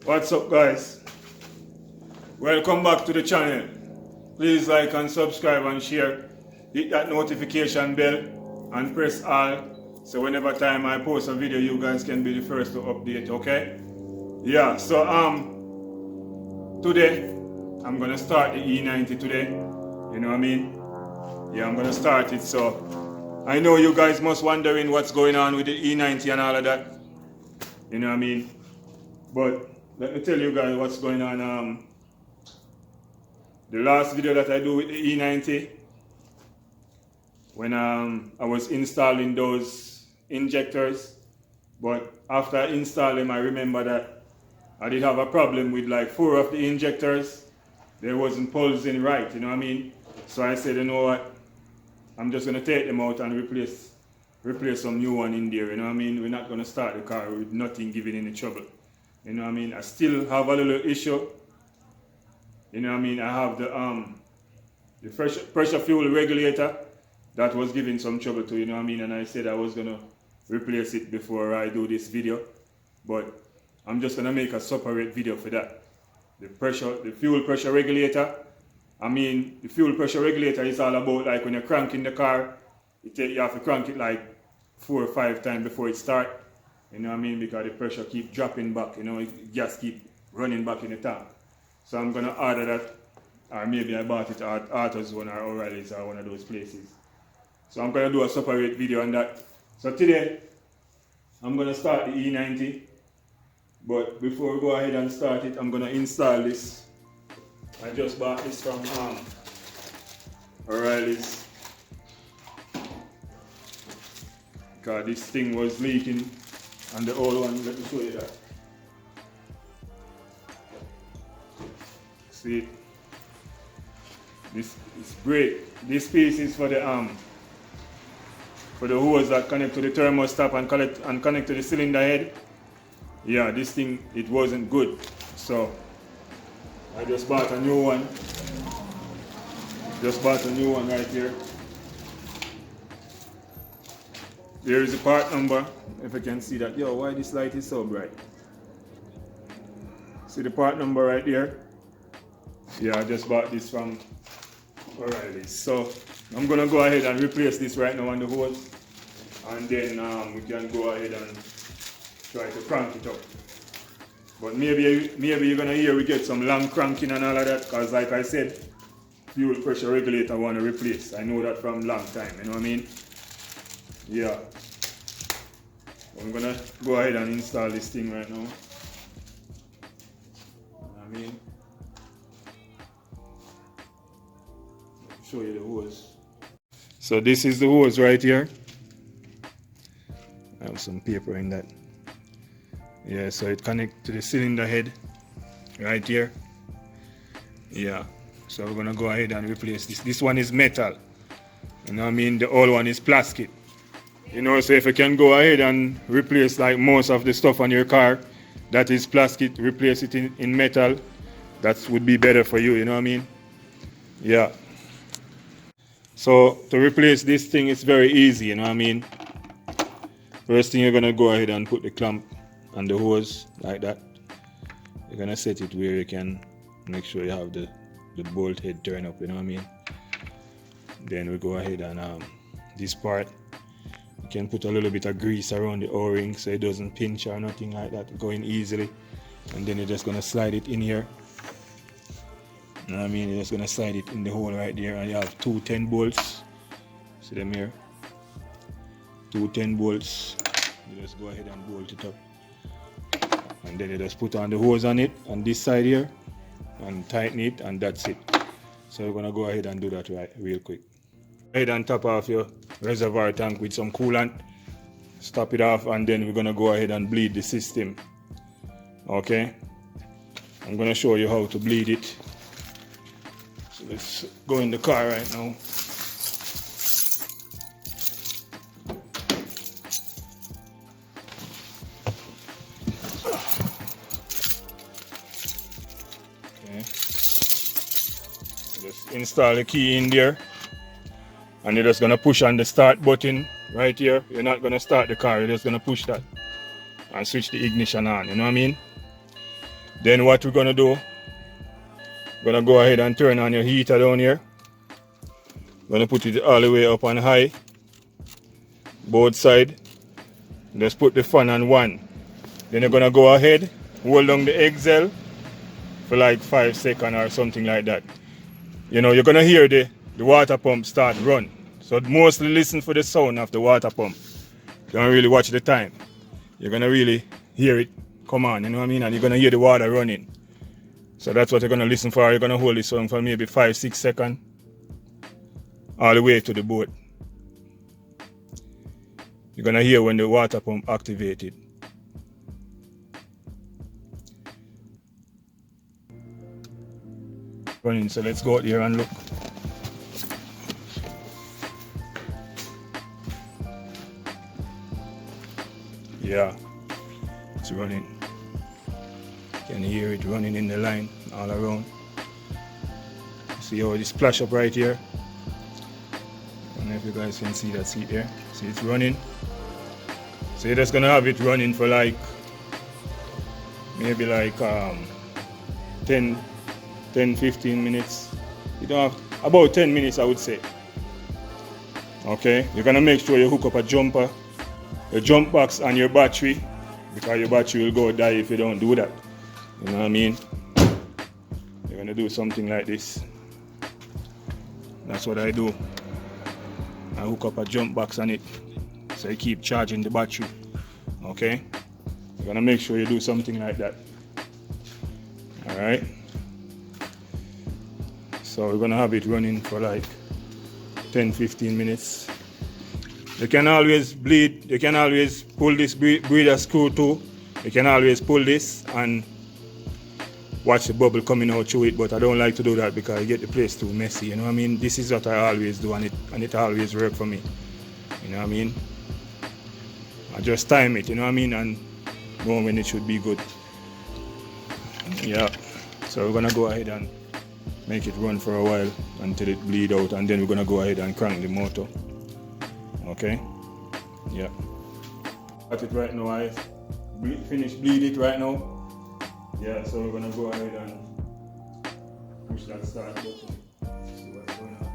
What's up, guys? Welcome back to the channel. Please like and subscribe and share. Hit that notification bell and press all, so whenever time I post a video, you guys can be the first to update, okay? Yeah, so today I'm gonna start the E90 today. You know what I mean? Yeah, I'm gonna start it. So I know you guys must wondering what's going on with the E90 and all of that. You know what I mean? But let me tell you guys what's going on. The last video that I do with the E90, when I was installing those injectors, but after I installed them, I remember that I did have a problem with like 4 of the injectors. They wasn't pulsing right, you know what I mean? So I said, you know what, I'm just gonna take them out and replace some new one in there, you know what I mean? We're not gonna start the car with nothing giving any trouble. You know what I mean? I still have a little issue. You know what I mean? I have the pressure fuel regulator that was giving some trouble too, you know what I mean? And I said I was gonna replace it before I do this video. But I'm just gonna make a separate video for that. The fuel pressure regulator. I mean, the fuel pressure regulator is all about like when you're cranking the car, you have to crank it like 4 or 5 times before it starts. You know what I mean? Because the pressure keep dropping back, you know, gas keep running back in the tank. So I'm gonna order that, or maybe I bought it at AutoZone or O'Reilly's or one of those places. So I'm gonna do a separate video on that. So today, I'm gonna start the E90. But before we go ahead and start it, I'm gonna install this. I just bought this from O'Reilly's. Because this thing was leaking. And the old one, let me show you that. See, this is great. This piece is for the hose that connect to the thermostat and connect to the cylinder head. Yeah, this thing, it wasn't good. So I just bought a new one. Just bought a new one right here. There is a part number, if you can see that. Yo, why this light is so bright? See the part number right there? Yeah, I just bought this from O'Reilly's. So I'm gonna go ahead and replace this right now on the hose, and then we can go ahead and try to crank it up. But maybe you're gonna hear we get some long cranking and all of that, because like I said, fuel pressure regulator I want to replace. I know that from long time, you know what I mean? Yeah, I'm gonna go ahead and install this thing right now. I mean, show you the hose. So this is the hose right here. I have some paper in that. Yeah, so it connects to the cylinder head right here. Yeah, so we're gonna go ahead and replace this. This one is metal. You know what I mean? The old one is plastic. You know, so if you can go ahead and replace like most of the stuff on your car that is plastic, replace it in metal, that would be better for you, you know what I mean? Yeah. So to replace this thing, it's very easy, you know what I mean? First thing, you're gonna go ahead and put the clamp on the hose like that. You're gonna set it where you can make sure you have the bolt head turn up, you know what I mean? Then we go ahead and this part, you can put a little bit of grease around the O-ring so it doesn't pinch or nothing like that, going easily. And then you're just gonna slide it in here. You know what I mean? You're just gonna slide it in the hole right there, and you have 2 10 bolts. See them here? 2 10 bolts. You just go ahead and bolt it up. And then you just put on the hose on it on this side here and tighten it, and that's it. So we're gonna go ahead and do that real quick. Go ahead and top off your reservoir tank with some coolant. Stop it off, and then we're gonna go ahead and bleed the system. Okay? I'm gonna show you how to bleed it. So let's go in the car right now. Okay. Just install the key in there. And you're just gonna push on the start button right here. You're not gonna start the car, you're just gonna push that and switch the ignition on, you know what I mean? Then what we're gonna do, gonna go ahead and turn on your heater down here. Gonna put it all the way up on high, both side. Just put the fan on 1. Then you're gonna go ahead, hold down the exhale for like 5 seconds or something like that. You know, you're gonna hear the water pump start run. So mostly listen for the sound of the water pump. Don't really watch the time. You're gonna really hear it come on, you know what I mean? And you're gonna hear the water running. So that's what you're gonna listen for. You're gonna hold this on for maybe 5-6 seconds. All the way to the boat. You're gonna hear when the water pump activated. Running, so let's go out here and look. Yeah, it's running. You can hear it running in the line all around. See how it splash up right here? I don't know if you guys can see that seat there. See, it's running. So you're just gonna have it running for like maybe like 10-15 minutes. You don't have about 10 minutes, I would say. Okay, you're gonna make sure you hook up a jumper, your jump box, and your battery, because your battery will go die if you don't do that. You know what I mean? You're gonna do something like this. That's what I do. I hook up a jump box on it, so you keep charging the battery. Okay? You're gonna make sure you do something like that. Alright? So we're gonna have it running for like 10-15 minutes. You can always bleed, you can always pull this breather screw too. You can always pull this and watch the bubble coming out through it, but I don't like to do that because I get the place too messy, you know what I mean? This is what I always do, and it always works for me, you know what I mean? I just time it, you know what I mean, and know when it should be good. Yeah, so we're gonna go ahead and make it run for a while until it bleed out, and then we're gonna go ahead and crank the motor. Okay? Yeah. At it right now, I finish bleed it right now. Yeah, so we're gonna go ahead and push that start button. See what's going on.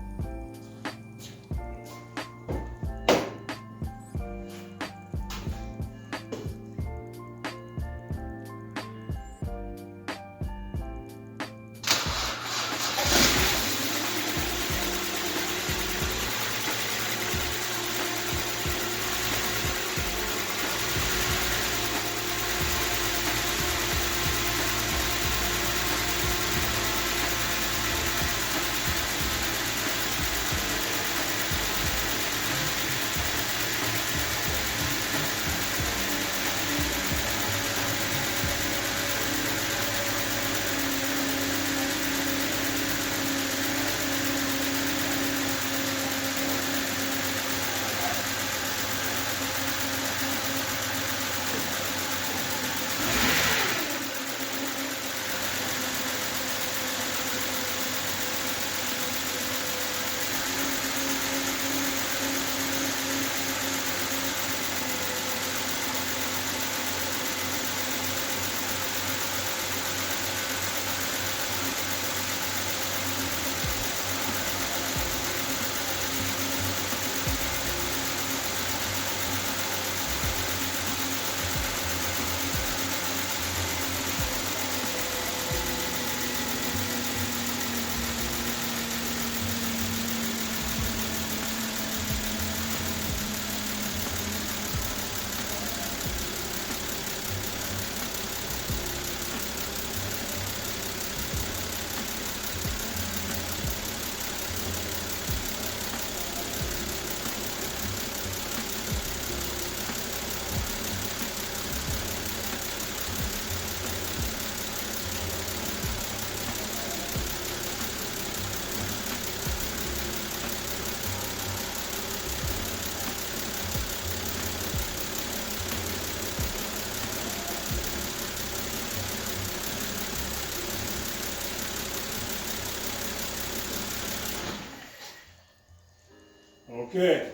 Okay.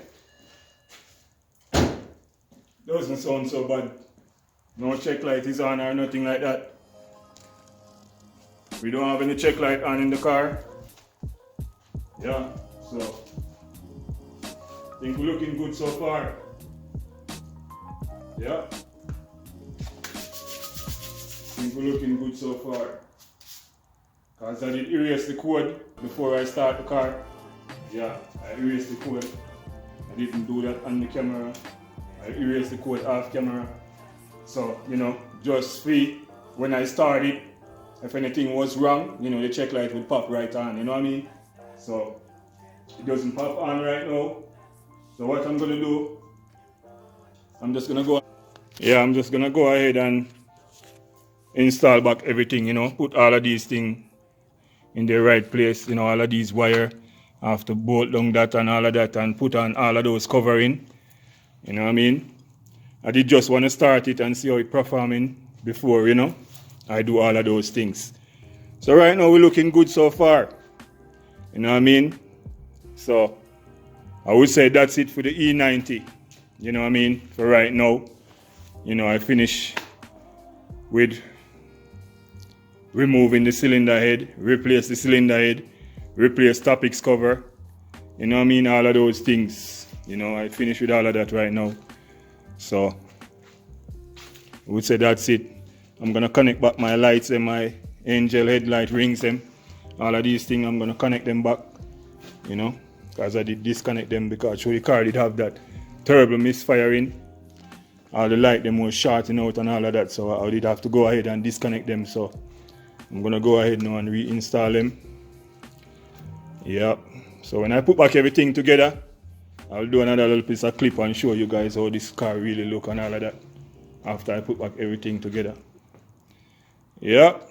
Doesn't sound so bad. No check light is on or nothing like that. We don't have any check light on in the car. Yeah, so I think we're looking good so far. Yeah. I think we're looking good so far. Because I did erase the code before I start the car. Yeah, I erased the code. I didn't do that on the camera. I erased the code off camera. So, you know, just see when I started, if anything was wrong, you know, the check light would pop right on, you know what I mean? So, it doesn't pop on right now. So what I'm gonna do, I'm just gonna go ahead and install back everything, you know, put all of these things in the right place, you know, all of these wire. I have to bolt down that and all of that and put on all of those covering, you know what I mean? I did just want to start it and see how it performing before, you know, I do all of those things. So right now we're looking good so far, you know what I mean? So I would say that's it for the E90, you know what I mean, for right now. You know, I finish with removing the cylinder head, replace the cylinder head, replace Topix cover, you know what I mean, all of those things. You know, I finish with all of that right now. So I would say that's it. I'm gonna connect back my lights and my angel headlight rings them. All of these things I'm gonna connect them back, you know, because I did disconnect them because the car did have that terrible misfiring. All the light them was shorting out and all of that, so I did have to go ahead and disconnect them. So I'm gonna go ahead now and reinstall them. Yep. So when I put back everything together, I'll do another little piece of clip and show you guys how this car really look and all of that after I put back everything together. Yep.